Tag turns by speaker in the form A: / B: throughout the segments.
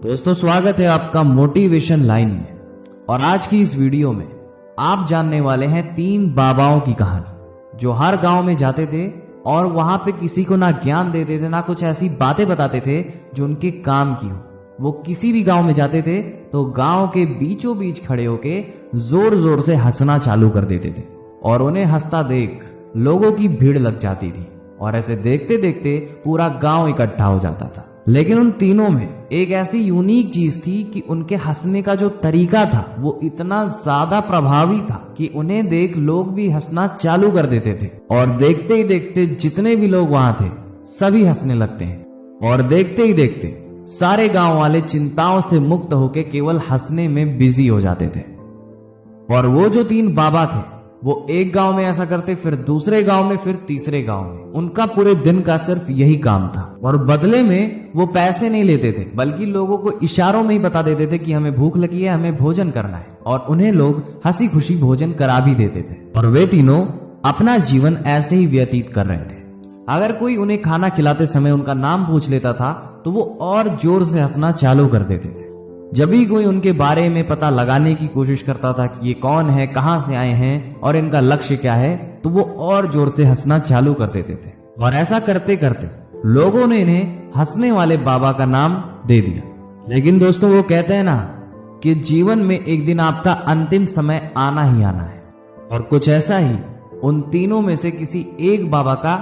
A: दोस्तों स्वागत है आपका मोटिवेशन लाइन में। और आज की इस वीडियो में आप जानने वाले हैं 3 बाबाओं की कहानी जो हर गांव में जाते थे और वहां पे किसी को ना ज्ञान देते थे ना कुछ ऐसी बातें बताते थे जो उनके काम की हो। वो किसी भी गांव में जाते थे तो गांव के बीचों बीच खड़े होके जोर जोर से हंसना चालू कर देते थे और उन्हें हंसता देख लोगों की भीड़ लग जाती थी और ऐसे देखते देखते पूरा गांव इकट्ठा हो जाता था। लेकिन उन तीनों में एक ऐसी यूनिक चीज थी कि उनके हंसने का जो तरीका था वो इतना ज्यादा प्रभावी था कि उन्हें देख लोग भी हंसना चालू कर देते थे और देखते ही देखते जितने भी लोग वहां थे सभी हंसने लगते हैं और देखते ही देखते सारे गांव वाले चिंताओं से मुक्त होकर केवल हंसने में बिजी हो जाते थे। और वो जो 3 बाबा थे वो एक गांव में ऐसा करते, फिर दूसरे गांव में, फिर तीसरे गांव में। उनका पूरे दिन का सिर्फ यही काम था और बदले में वो पैसे नहीं लेते थे बल्कि लोगों को इशारों में ही बता देते थे कि हमें भूख लगी है, हमें भोजन करना है, और उन्हें लोग हंसी खुशी भोजन करा भी देते थे। और वे तीनों अपना जीवन ऐसे ही व्यतीत कर रहे थे। अगर कोई उन्हें खाना खिलाते समय उनका नाम पूछ लेता था तो वो और जोर से हंसना चालू कर देते थे। जब भी कोई उनके बारे में पता लगाने की कोशिश करता था कि ये कौन है, कहां से आए हैं और इनका लक्ष्य क्या है, तो वो और जोर से हंसना चालू कर देते थे। और ऐसा करते करते लोगों ने इन्हें हंसने वाले बाबा का नाम दे दिया। लेकिन दोस्तों वो कहते हैं ना कि जीवन में एक दिन आपका अंतिम समय आना ही आना है, और कुछ ऐसा ही उन तीनों में से किसी एक बाबा का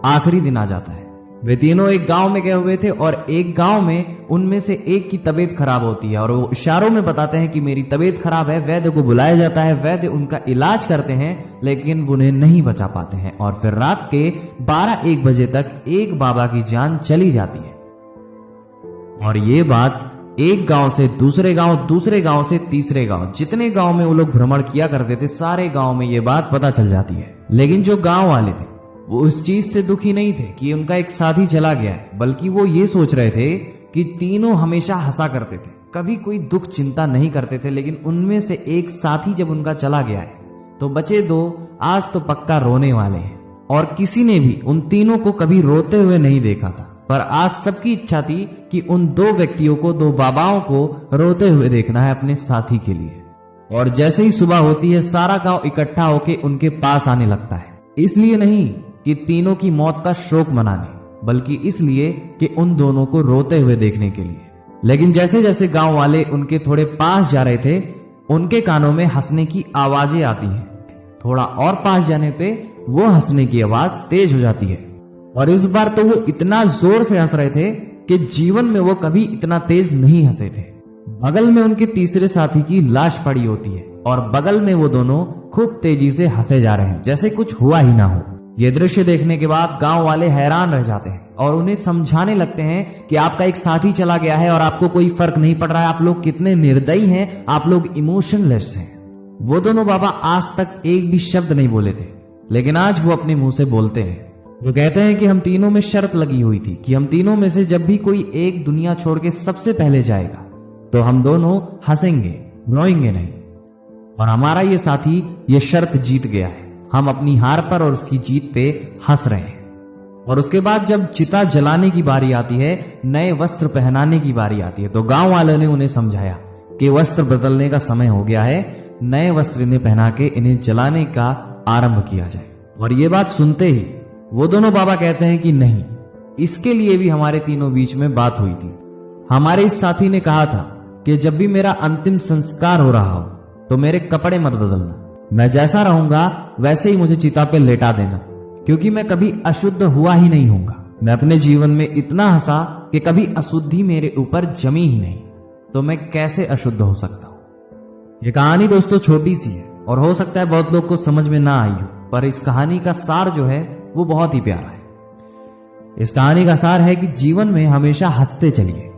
A: आखिरी दिन आ जाता है। वे तीनों एक गांव में गए हुए थे और एक गांव में उनमें से एक की तबीयत खराब होती है और वो इशारों में बताते हैं कि मेरी तबीयत खराब है। वैद्य को बुलाया जाता है, वैद्य उनका इलाज करते हैं लेकिन उन्हें नहीं बचा पाते हैं और फिर रात के 12-1 बजे तक एक बाबा की जान चली जाती है। और ये बात एक गांव से दूसरे गांव, दूसरे गांव से तीसरे गांव, जितने गांव में वो लोग भ्रमण किया करते थे सारे गांव में ये बात पता चल जाती है। लेकिन जो गांव वाले थे वो उस चीज से दुखी नहीं थे कि उनका एक साथी चला गया है, बल्कि वो ये सोच रहे थे कि तीनों हमेशा हंसा करते थे, कभी कोई दुख चिंता नहीं करते थे। लेकिन उनमें से एक साथी जब उनका चला गया है तो बचे 2 आज तो पक्का रोने वाले हैं। और किसी ने भी उन तीनों को कभी रोते हुए नहीं देखा था, पर आज सबकी इच्छा थी कि उन 2 व्यक्तियों को, 2 बाबाओं को रोते हुए देखना है अपने साथी के लिए। और जैसे ही सुबह होती है सारा गांव इकट्ठा होकर उनके पास आने लगता है, इसलिए नहीं कि तीनों की मौत का शोक मनाने, बल्कि इसलिए कि उन दोनों को रोते हुए देखने के लिए। लेकिन जैसे जैसे गांव वाले उनके थोड़े पास जा रहे थे उनके कानों में हंसने की आवाजें आती हैं। थोड़ा और पास जाने पे वो हंसने की आवाज तेज हो जाती है और इस बार तो वो इतना जोर से हंस रहे थे कि जीवन में वो कभी इतना तेज नहीं हंसे थे। बगल में उनके तीसरे साथी की लाश पड़ी होती है और बगल में वो दोनों खूब तेजी से हंसे जा रहे हैं जैसे कुछ हुआ ही ना हो। ये दृश्य देखने के बाद गांव वाले हैरान रह जाते हैं और उन्हें समझाने लगते हैं कि आपका एक साथी चला गया है और आपको कोई फर्क नहीं पड़ रहा है, आप लोग कितने निर्दयी हैं, आप लोग इमोशनलेस हैं। वो दोनों बाबा आज तक एक भी शब्द नहीं बोले थे, लेकिन आज वो अपने मुंह से बोलते हैं। वो कहते हैं कि हम तीनों में शर्त लगी हुई थी कि हम तीनों में से जब भी कोई एक दुनिया छोड़ के सबसे पहले जाएगा तो हम दोनों हंसेंगे, रोएंगे नहीं। और हमारा ये साथी ये शर्त जीत गया है, हम अपनी हार पर और उसकी जीत पे हंस रहे हैं। और उसके बाद जब चिता जलाने की बारी आती है, नए वस्त्र पहनाने की बारी आती है, तो गांव वालों ने उन्हें समझाया कि वस्त्र बदलने का समय हो गया है, नए वस्त्र इन्हें पहना के इन्हें जलाने का आरंभ किया जाए। और ये बात सुनते ही वो दोनों बाबा कहते हैं कि नहीं, इसके लिए भी हमारे तीनों बीच में बात हुई थी। हमारे इस साथी ने कहा था कि जब भी मेरा अंतिम संस्कार हो रहा हो तो मेरे कपड़े मत बदलना, मैं जैसा रहूंगा वैसे ही मुझे चिता पे लेटा देना, क्योंकि मैं कभी अशुद्ध हुआ ही नहीं हूंगा। मैं अपने जीवन में इतना हंसा कि कभी अशुद्धि मेरे ऊपर जमी ही नहीं, तो मैं कैसे अशुद्ध हो सकता हूं। ये कहानी दोस्तों छोटी सी है और हो सकता है बहुत लोग को समझ में ना आई हो, पर इस कहानी का सार जो है वो बहुत ही प्यारा है। इस कहानी का सार है कि जीवन में हमेशा हंसते चलिए।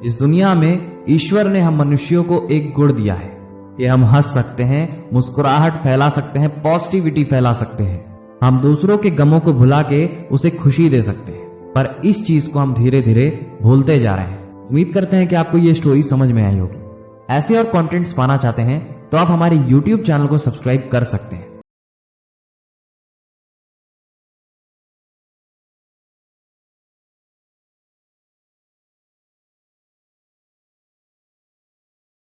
A: इस दुनिया में ईश्वर ने हम मनुष्यों को एक गुण दिया है कि हम हंस सकते हैं, मुस्कुराहट फैला सकते हैं, पॉजिटिविटी फैला सकते हैं। हम दूसरों के गमों को भुला के उसे खुशी दे सकते हैं, पर इस चीज को हम धीरे धीरे भूलते जा रहे हैं। उम्मीद करते हैं कि आपको ये स्टोरी समझ में आई होगी। ऐसे और कंटेंट्स पाना चाहते हैं तो आप हमारे YouTube चैनल को सब्सक्राइब कर सकते हैं।